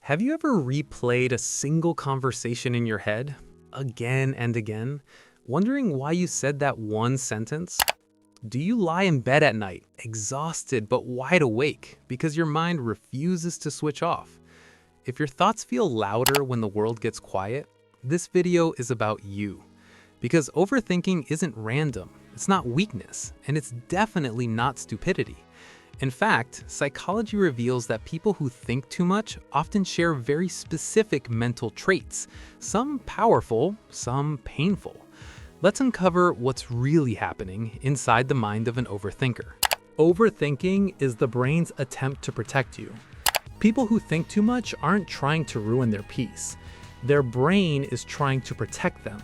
Have you ever replayed a single conversation in your head again and again, wondering why you said that one sentence? Do you lie in bed at night, exhausted but wide awake, because your mind refuses to switch off? If your thoughts feel louder when the world gets quiet, this video is about you. Because overthinking isn't random, it's not weakness, and it's definitely not stupidity. In fact, psychology reveals that people who think too much often share very specific mental traits, some powerful, some painful. Let's uncover what's really happening inside the mind of an overthinker. Overthinking is the brain's attempt to protect you. People who think too much aren't trying to ruin their peace. Their brain is trying to protect them.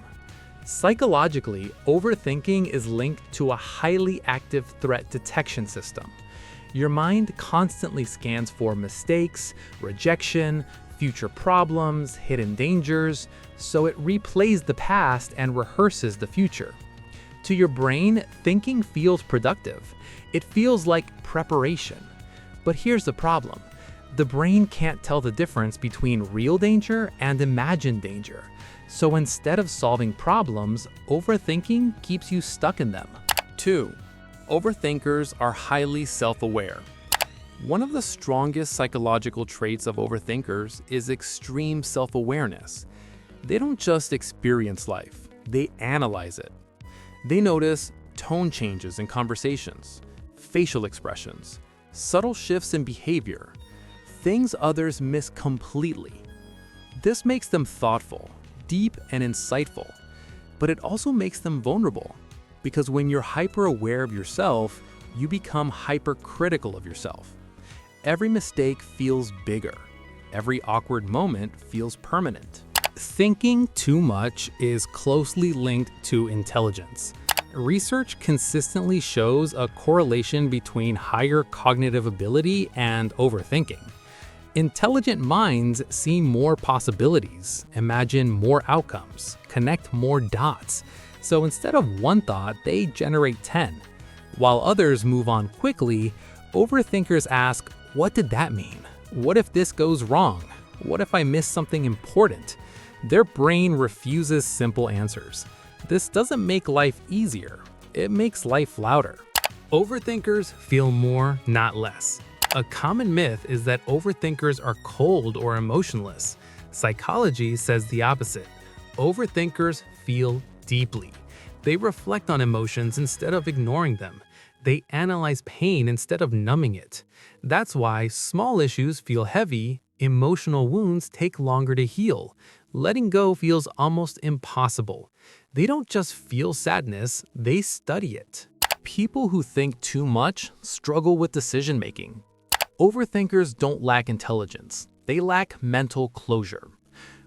Psychologically, overthinking is linked to a highly active threat detection system. Your mind constantly scans for mistakes, rejection, future problems, hidden dangers, so it replays the past and rehearses the future. To your brain, thinking feels productive. It feels like preparation. But here's the problem. The brain can't tell the difference between real danger and imagined danger. So instead of solving problems, overthinking keeps you stuck in them. 2. Overthinkers are highly self-aware. One of the strongest psychological traits of overthinkers is extreme self-awareness. They don't just experience life, they analyze it. They notice tone changes in conversations, facial expressions, subtle shifts in behavior, things others miss completely. This makes them thoughtful, deep, and insightful, but it also makes them vulnerable. Because when you're hyper-aware of yourself, you become hypercritical of yourself. Every mistake feels bigger. Every awkward moment feels permanent. Thinking too much is closely linked to intelligence. Research consistently shows a correlation between higher cognitive ability and overthinking. Intelligent minds see more possibilities, imagine more outcomes, connect more dots. So instead of one thought, they generate 10. While others move on quickly, overthinkers ask, what did that mean? What if this goes wrong? What if I miss something important? Their brain refuses simple answers. This doesn't make life easier. It makes life louder. Overthinkers feel more, not less. A common myth is that overthinkers are cold or emotionless. Psychology says the opposite. Overthinkers feel deeply. They reflect on emotions instead of ignoring them. They analyze pain instead of numbing it. That's why small issues feel heavy, emotional wounds take longer to heal. Letting go feels almost impossible. They don't just feel sadness, they study it. People who think too much struggle with decision-making. Overthinkers don't lack intelligence. They lack mental closure.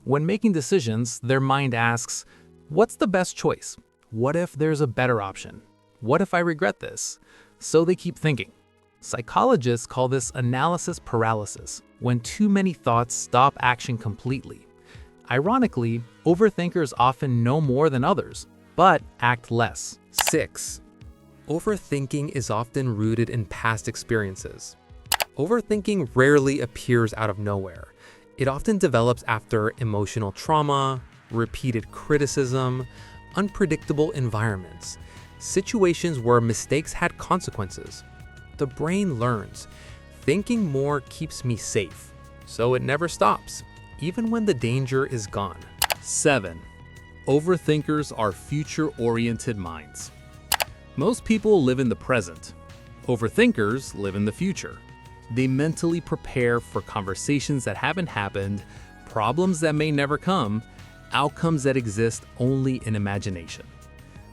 When making decisions, their mind asks, what's the best choice? What if there's a better option? What if I regret this? So they keep thinking. Psychologists call this analysis paralysis, when too many thoughts stop action completely. Ironically, overthinkers often know more than others, but act less. 6. Overthinking is often rooted in past experiences. Overthinking rarely appears out of nowhere. It often develops after emotional trauma, repeated criticism, unpredictable environments, situations where mistakes had consequences. The brain learns, thinking more keeps me safe, so it never stops, even when the danger is gone. 7. Overthinkers are future-oriented minds. Most people live in the present. Overthinkers live in the future. They mentally prepare for conversations that haven't happened, problems that may never come, outcomes that exist only in imagination.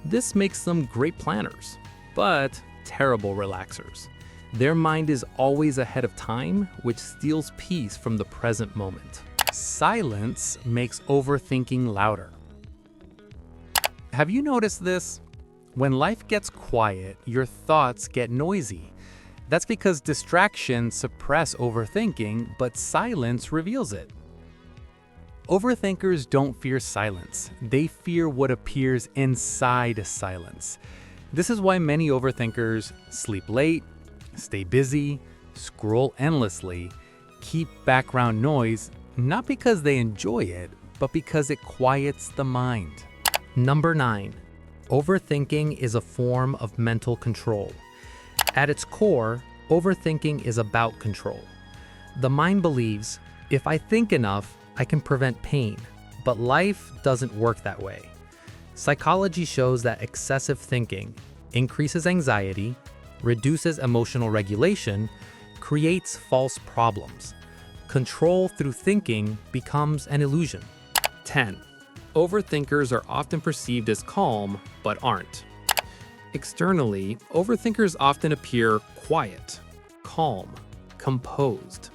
This makes them great planners, but terrible relaxers. Their mind is always ahead of time, which steals peace from the present moment. Silence makes overthinking louder. Have you noticed this? When life gets quiet, your thoughts get noisy. That's because distractions suppress overthinking, but silence reveals it. Overthinkers don't fear silence. They fear what appears inside silence. This is why many overthinkers sleep late, stay busy, scroll endlessly, keep background noise, Not because they enjoy it, but because it quiets the mind. Number 9. Overthinking is a form of mental control. At its core, overthinking is about control. The mind believes, if I think enough, I can prevent pain. But life doesn't work that way. Psychology shows that excessive thinking increases anxiety, reduces emotional regulation, creates false problems. Control through thinking becomes an illusion. 10. Overthinkers are often perceived as calm, but aren't. Externally, overthinkers often appear quiet, calm, composed.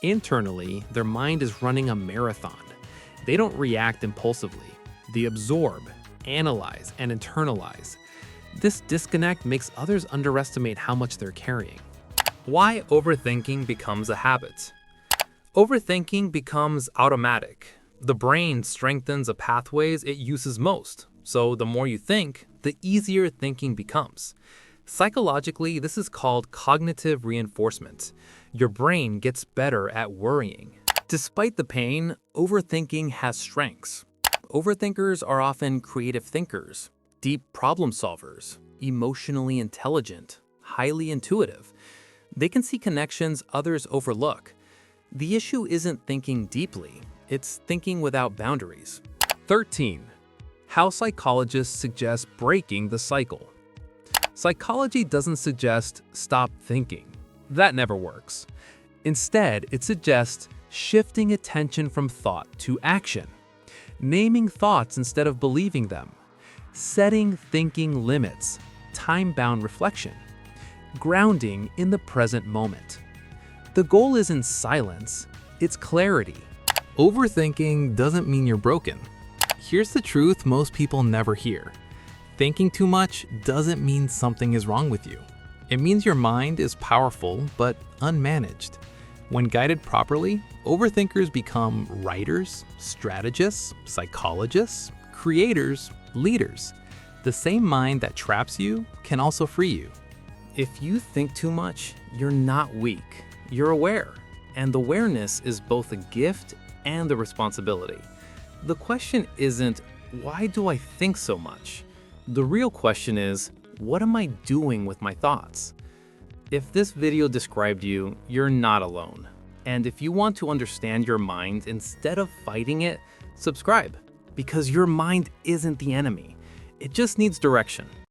Internally, their mind is running a marathon. They don't react impulsively. They absorb, analyze, and internalize. This disconnect makes others underestimate how much they're carrying. Why overthinking becomes a habit? Overthinking becomes automatic. The brain strengthens the pathways it uses most, so the more you think, the easier thinking becomes. Psychologically, this is called cognitive reinforcement. Your brain gets better at worrying. Despite the pain, overthinking has strengths. Overthinkers are often creative thinkers, deep problem solvers, emotionally intelligent, highly intuitive. They can see connections others overlook. The issue isn't thinking deeply, it's thinking without boundaries. 13. How psychologists suggest breaking the cycle. Psychology doesn't suggest stop thinking. That never works. Instead, it suggests shifting attention from thought to action, naming thoughts instead of believing them, setting thinking limits, time-bound reflection, grounding in the present moment. The goal isn't silence, it's clarity. Overthinking doesn't mean you're broken. Here's the truth most people never hear. Thinking too much doesn't mean something is wrong with you. It means your mind is powerful but unmanaged. When guided properly, overthinkers become writers, strategists, psychologists, creators, leaders. The same mind that traps you can also free you. If you think too much, you're not weak. You're aware. And the awareness is both a gift and a responsibility. The question isn't, why do I think so much? The real question is, what am I doing with my thoughts? If this video described you, you're not alone. And if you want to understand your mind instead of fighting it, subscribe. Because your mind isn't the enemy. It just needs direction.